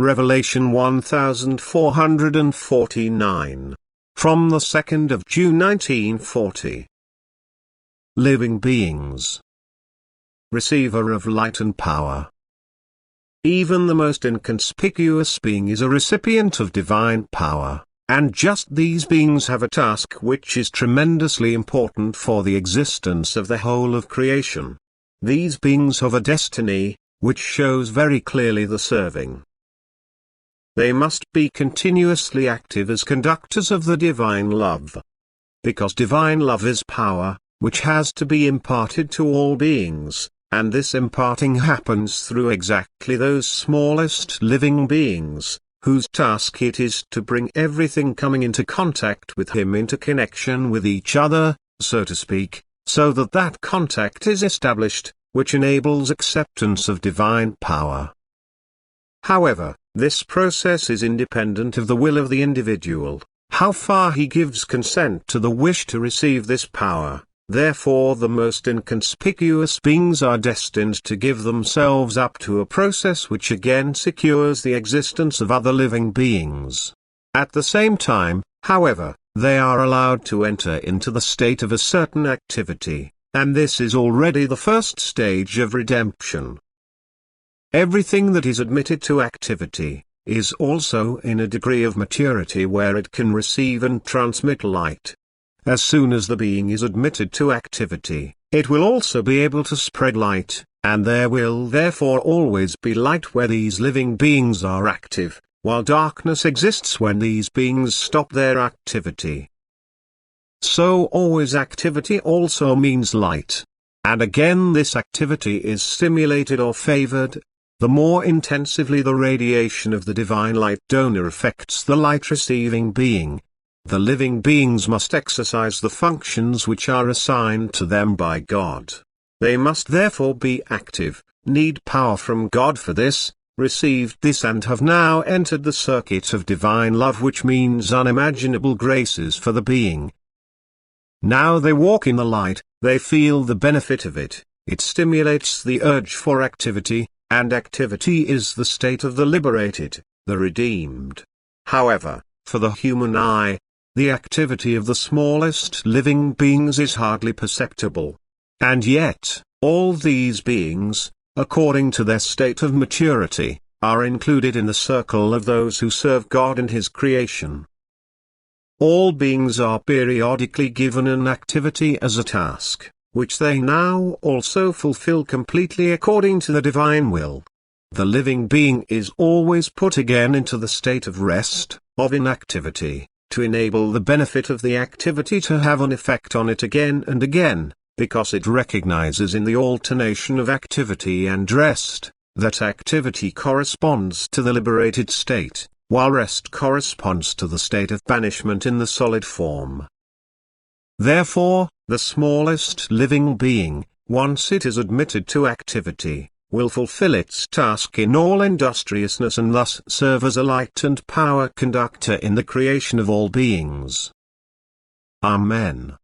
Revelation 1449. From the 2nd of June 1940. Living beings. Receiver of light and power. Even the most inconspicuous being is a recipient of divine power, and just these beings have a task which is tremendously important for the existence of the whole of creation. These beings have a destiny, which shows very clearly the serving. They must be continuously active as conductors of the divine love. Because divine love is power, which has to be imparted to all beings, and this imparting happens through exactly those smallest living beings, whose task it is to bring everything coming into contact with him into connection with each other, so to speak, so that that contact is established, which enables acceptance of divine power. However, this process is independent of the will of the individual, how far he gives consent to the wish to receive this power. Therefore the most inconspicuous beings are destined to give themselves up to a process which again secures the existence of other living beings. At the same time, however, they are allowed to enter into the state of a certain activity, and this is already the first stage of redemption. Everything that is admitted to activity, is also in a degree of maturity where it can receive and transmit light. As soon as the being is admitted to activity, it will also be able to spread light, and there will therefore always be light where these living beings are active, while darkness exists when these beings stop their activity. So always activity also means light. And again this activity is stimulated or favored. The more intensively the radiation of the divine light donor affects the light-receiving being, the living beings must exercise the functions which are assigned to them by God. They must therefore be active, need power from God for this, received this and have now entered the circuit of divine love, which means unimaginable graces for the being. Now they walk in the light, they feel the benefit of it, it stimulates the urge for activity, and activity is the state of the liberated, the redeemed. However, for the human eye, the activity of the smallest living beings is hardly perceptible. And yet, all these beings, according to their state of maturity, are included in the circle of those who serve God and His creation. All beings are periodically given an activity as a task, which they now also fulfill completely according to the divine will. The living being is always put again into the state of rest, of inactivity, to enable the benefit of the activity to have an effect on it again and again, because it recognizes in the alternation of activity and rest, that activity corresponds to the liberated state, while rest corresponds to the state of banishment in the solid form. Therefore, the smallest living being, once it is admitted to activity, will fulfill its task in all industriousness and thus serve as a light and power conductor in the creation of all beings. Amen.